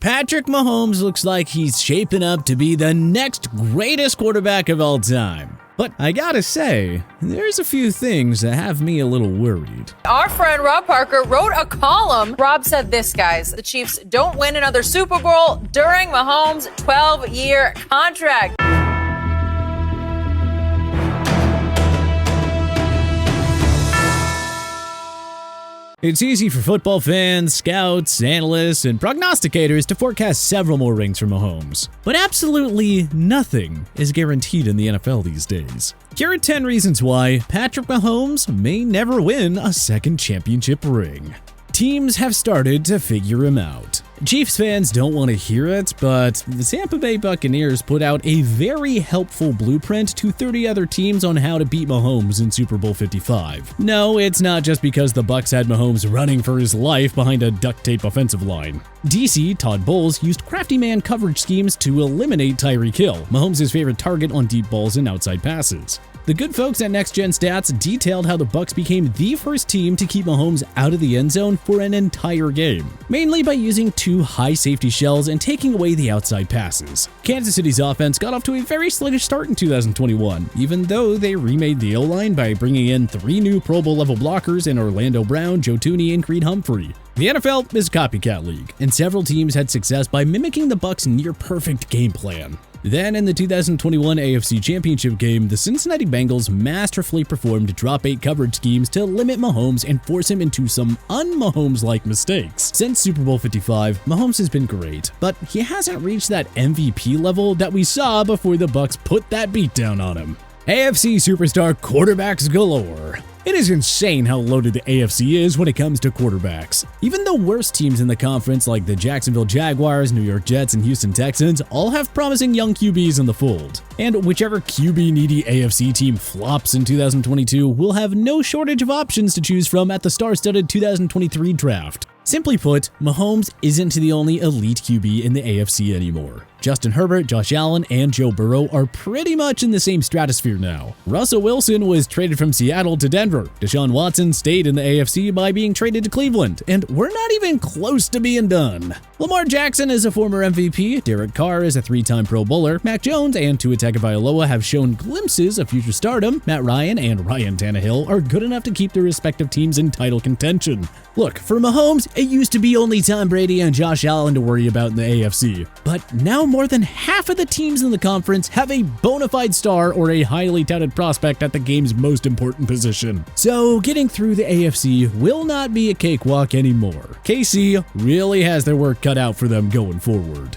Patrick Mahomes looks like he's shaping up to be the next greatest quarterback of all time. But I gotta say, there's a few things that have me a little worried. Our friend Rob Parker wrote a column. Rob said this, guys: the Chiefs don't win another Super Bowl during Mahomes' 12-year contract. It's easy for football fans, scouts, analysts, and prognosticators to forecast several more rings for Mahomes. But absolutely nothing is guaranteed in the NFL these days. Here are 10 reasons why Patrick Mahomes may never win a second championship ring. Teams have started to figure him out. Chiefs fans don't want to hear it, but the Tampa Bay Buccaneers put out a very helpful blueprint to 30 other teams on how to beat Mahomes in Super Bowl 55. No, it's not just because the Bucs had Mahomes running for his life behind a duct tape offensive line. DC Todd Bowles used crafty man coverage schemes to eliminate TYREEK, Mahomes' favorite target on deep balls and outside passes. The good folks at Next Gen Stats detailed how the Bucs became the first team to keep Mahomes out of the end zone for an entire game, mainly by using 2 high safety shells and taking away the outside passes. Kansas City's offense got off to a very sluggish start in 2021, even though they remade the O-line by bringing in 3 new Pro Bowl level blockers in Orlando Brown, Joe Thuney, and Creed Humphrey. The NFL is a copycat league, and several teams had success by mimicking the Bucs' near-perfect game plan. Then, in the 2021 AFC Championship game, the Cincinnati Bengals masterfully performed drop 8 coverage schemes to limit Mahomes and force him into some un-Mahomes-like mistakes. Since Super Bowl 55, Mahomes has been great, but he hasn't reached that MVP level that we saw before the Bucs put that beatdown on him. AFC superstar quarterbacks galore. It is insane how loaded the AFC is when it comes to quarterbacks. Even the worst teams in the conference, like the Jacksonville Jaguars, New York Jets, and Houston Texans, all have promising young QBs in the fold. And whichever QB-needy AFC team flops in 2022 will have no shortage of options to choose from at the star-studded 2023 draft. Simply put, Mahomes isn't the only elite QB in the AFC anymore. Justin Herbert, Josh Allen, and Joe Burrow are pretty much in the same stratosphere now. Russell Wilson was traded from Seattle to Denver. Deshaun Watson stayed in the AFC by being traded to Cleveland, and we're not even close to being done. Lamar Jackson is a former MVP, Derek Carr is a 3-time Pro Bowler, Mac Jones and Tua Tagovailoa have shown glimpses of future stardom, Matt Ryan and Ryan Tannehill are good enough to keep their respective teams in title contention. Look, for Mahomes, it used to be only Tom Brady and Josh Allen to worry about in the AFC, but now more than half of the teams in the conference have a bona fide star or a highly touted prospect at the game's most important position. So getting through the AFC will not be a cakewalk anymore. KC really has their work cut out for them going forward.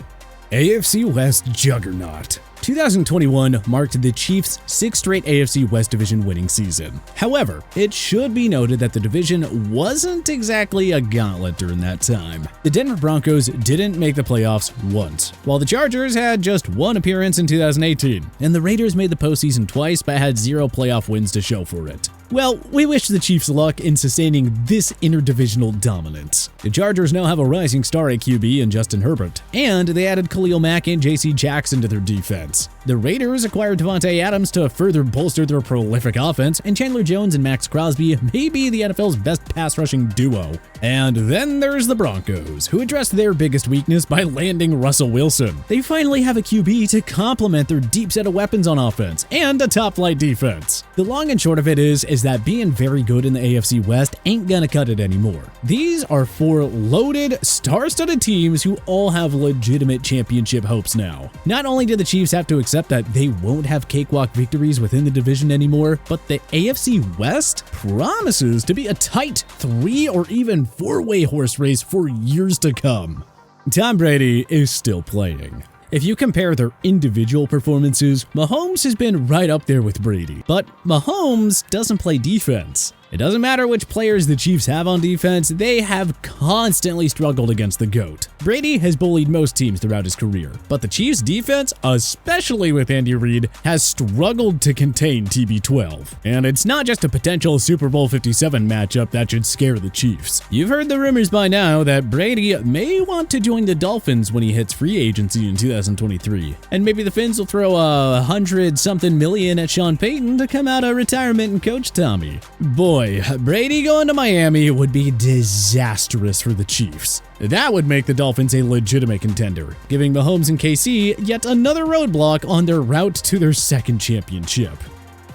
AFC West Juggernaut. 2021 marked the Chiefs' 6th straight AFC West Division winning season. However, it should be noted that the division wasn't exactly a gauntlet during that time. The Denver Broncos didn't make the playoffs once, while the Chargers had just 1 appearance in 2018, and the Raiders made the postseason twice but had 0 playoff wins to show for it. Well, we wish the Chiefs luck in sustaining this interdivisional dominance. The Chargers now have a rising star at QB in Justin Herbert, and they added Khalil Mack and JC Jackson to their defense. The Raiders acquired Devontae Adams to further bolster their prolific offense, and Chandler Jones and Max Crosby may be the NFL's best pass-rushing duo. And then there's the Broncos, who addressed their biggest weakness by landing Russell Wilson. They finally have a QB to complement their deep set of weapons on offense and a top-flight defense. The long and short of it is that being very good in the AFC West ain't gonna cut it anymore. These are 4 loaded, star-studded teams who all have legitimate championship hopes now. Not only do the Chiefs have to accept that they won't have cakewalk victories within the division anymore, but the AFC West promises to be a tight 3 or even 4-way horse race for years to come. Tom Brady is still playing. If you compare their individual performances, Mahomes has been right up there with Brady. But Mahomes doesn't play defense. It doesn't matter which players the Chiefs have on defense, they have constantly struggled against the GOAT. Brady has bullied most teams throughout his career, but the Chiefs' defense, especially with Andy Reid, has struggled to contain TB12. And it's not just a potential Super Bowl 57 matchup that should scare the Chiefs. You've heard the rumors by now that Brady may want to join the Dolphins when he hits free agency in 2023. And maybe the Finns will throw $100-something million at Sean Payton to come out of retirement and coach Tommy. Boy, boy, Brady going to Miami would be disastrous for the Chiefs. That would make the Dolphins a legitimate contender, giving Mahomes and KC yet another roadblock on their route to their second championship.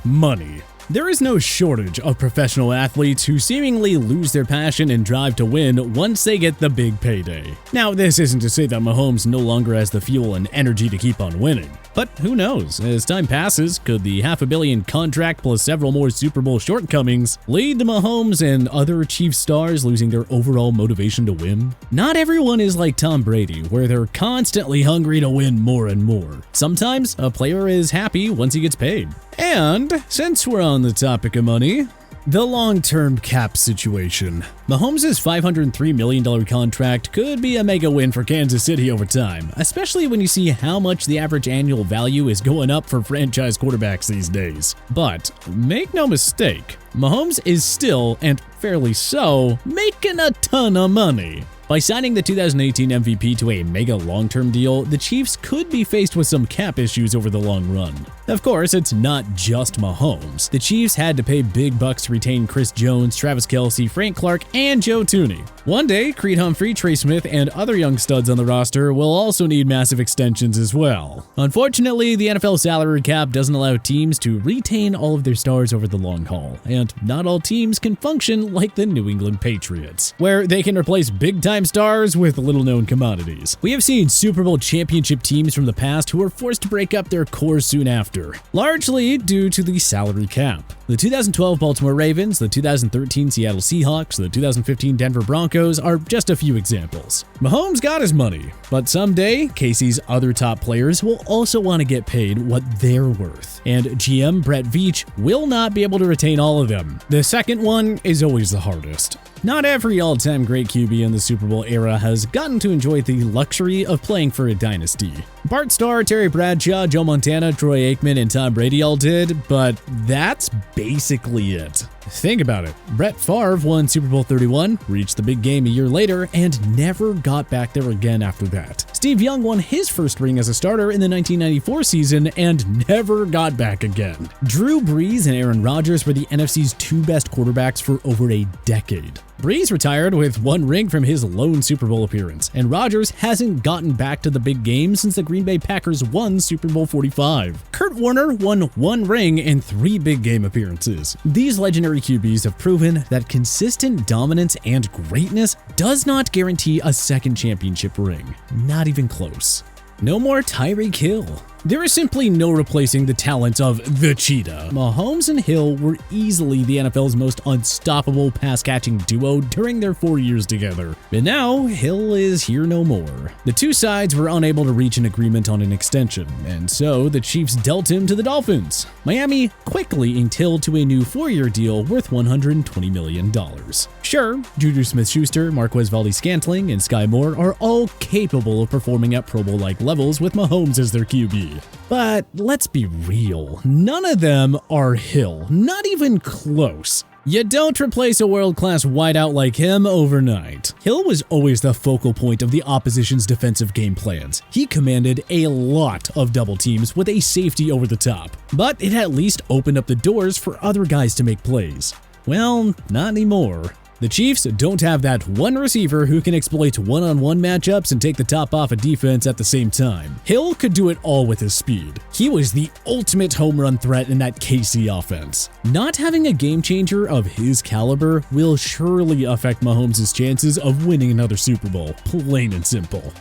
Money. There is no shortage of professional athletes who seemingly lose their passion and drive to win once they get the big payday. Now, this isn't to say that Mahomes no longer has the fuel and energy to keep on winning. But who knows, as time passes, could the $500 million contract plus several more Super Bowl shortcomings lead to Mahomes and other Chiefs stars losing their overall motivation to win? Not everyone is like Tom Brady, where they're constantly hungry to win more and more. Sometimes a player is happy once he gets paid. And since we're on the topic of money, the long-term cap situation. Mahomes' $503 million contract could be a mega win for Kansas City over time, especially when you see how much the average annual value is going up for franchise quarterbacks these days. But make no mistake, Mahomes is still, and fairly so, making a ton of money. By signing the 2018 MVP to a mega long-term deal, the Chiefs could be faced with some cap issues over the long run. Of course, it's not just Mahomes. The Chiefs had to pay big bucks to retain Chris Jones, Travis Kelce, Frank Clark, and Joe Thuney. One day, Creed Humphrey, Trey Smith, and other young studs on the roster will also need massive extensions as well. Unfortunately, the NFL salary cap doesn't allow teams to retain all of their stars over the long haul, and not all teams can function like the New England Patriots, where they can replace big-time stars with little-known commodities. We have seen Super Bowl championship teams from the past who were forced to break up their core soon after, largely due to the salary cap. The 2012 Baltimore Ravens, the 2013 Seattle Seahawks, the 2015 Denver Broncos are just a few examples. Mahomes got his money, but someday, KC's other top players will also want to get paid what they're worth, and GM Brett Veach will not be able to retain all of them. The second one is always the hardest. Not every all-time great QB in the Super Bowl era has gotten to enjoy the luxury of playing for a dynasty. Bart Starr, Terry Bradshaw, Joe Montana, Troy Aikman, and Tom Brady all did, but that's basically it. Think about it. Brett Favre won Super Bowl 31, reached the big game a year later, and never got back there again after that. Steve Young won his first ring as a starter in the 1994 season and never got back again. Drew Brees and Aaron Rodgers were the NFC's two best quarterbacks for over a decade. Brees retired with one ring from his lone Super Bowl appearance, and Rodgers hasn't gotten back to the big game since the Green Bay Packers won Super Bowl 45. Kurt Warner won one ring in 3 big game appearances. These legendary QBs have proven that consistent dominance and greatness does not guarantee a second championship ring. Not even close. No more Tyreek Hill. There is simply no replacing the talent of the Cheetah. Mahomes and Hill were easily the NFL's most unstoppable pass-catching duo during their 4 years together. And now, Hill is here no more. The two sides were unable to reach an agreement on an extension, and so the Chiefs dealt him to the Dolphins. Miami quickly inked Hill to a new 4-year deal worth $120 million. Sure, Juju Smith-Schuster, Marquez Valdes-Scantling, and Sky Moore are all capable of performing at Pro Bowl-like levels with Mahomes as their QB. But let's be real, none of them are Hill, not even close. You don't replace a world-class wideout like him overnight. Hill was always the focal point of the opposition's defensive game plans. He commanded a lot of double teams with a safety over the top, but it at least opened up the doors for other guys to make plays. Well, not anymore. The Chiefs don't have that one receiver who can exploit one-on-one matchups and take the top off a defense at the same time. Hill could do it all with his speed. He was the ultimate home run threat in that KC offense. Not having a game changer of his caliber will surely affect Mahomes' chances of winning another Super Bowl, plain and simple.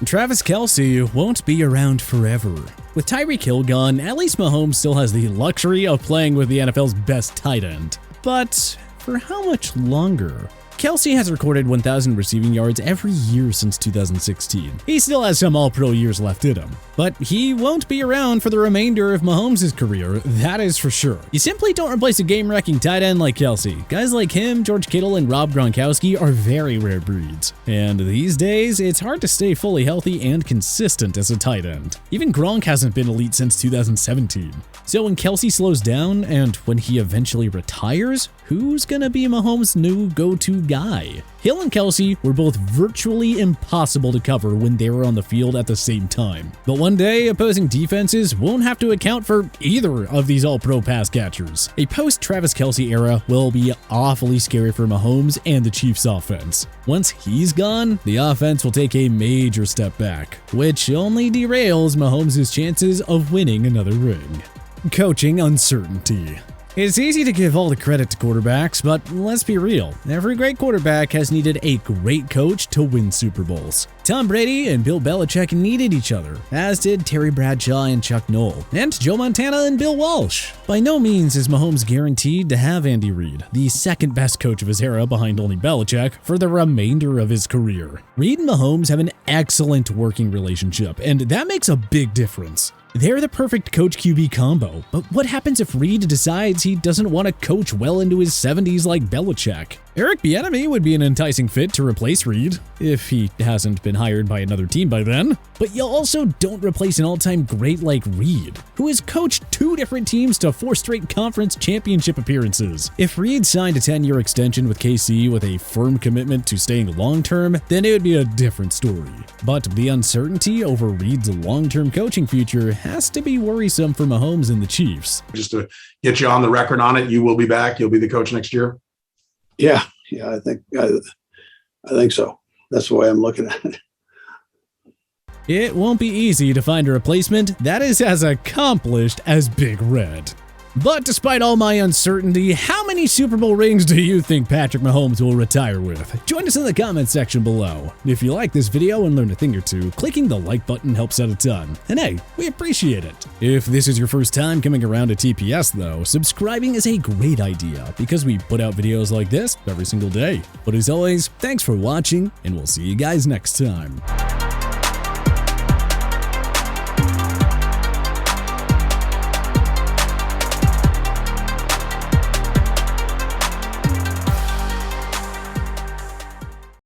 Travis Kelce won't be around forever. With Tyreek Hill gone, at least Mahomes still has the luxury of playing with the NFL's best tight end. But for how much longer? Kelce has recorded 1,000 receiving yards every year since 2016. He still has some all-pro years left in him, but he won't be around for the remainder of Mahomes' career, that is for sure. You simply don't replace a game-wrecking tight end like Kelce. Guys like him, George Kittle, and Rob Gronkowski are very rare breeds. And these days, it's hard to stay fully healthy and consistent as a tight end. Even Gronk hasn't been elite since 2017. So when Kelce slows down, and when he eventually retires, who's gonna be Mahomes' new go-to good guy. Hill and Kelsey were both virtually impossible to cover when they were on the field at the same time. But one day, opposing defenses won't have to account for either of these all-pro pass catchers. A post-Travis Kelsey era will be awfully scary for Mahomes and the Chiefs offense. Once he's gone, the offense will take a major step back, which only derails Mahomes' chances of winning another ring. Coaching uncertainty. It's easy to give all the credit to quarterbacks, but let's be real. Every great quarterback has needed a great coach to win Super Bowls. Tom Brady and Bill Belichick needed each other, as did Terry Bradshaw and Chuck Noll, and Joe Montana and Bill Walsh. By no means is Mahomes guaranteed to have Andy Reid, the second best coach of his era behind only Belichick, for the remainder of his career. Reid and Mahomes have an excellent working relationship, and that makes a big difference. They're the perfect coach-QB combo, but what happens if Reid decides he doesn't want to coach well into his 70s like Belichick? Eric Bieniemy would be an enticing fit to replace Reid, if he hasn't been hired by another team by then. But you also don't replace an all-time great like Reid, who has coached 2 different teams to 4 straight conference championship appearances. If Reid signed a 10-year extension with KC with a firm commitment to staying long-term, then it would be a different story. But the uncertainty over Reid's long-term coaching future has to be worrisome for Mahomes and the Chiefs. Just to get you on the record on it, you will be back. You'll be the coach next year. Yeah, I think so. That's the way I'm looking at it. It won't be easy to find a replacement that is as accomplished as Big Red. But despite all my uncertainty, how many Super Bowl rings do you think Patrick Mahomes will retire with? Join us in the comments section below. If you like this video and learned a thing or two, clicking the like button helps out a ton. And hey, we appreciate it. If this is your first time coming around to TPS though, subscribing is a great idea because we put out videos like this every single day. But as always, thanks for watching, and we'll see you guys next time.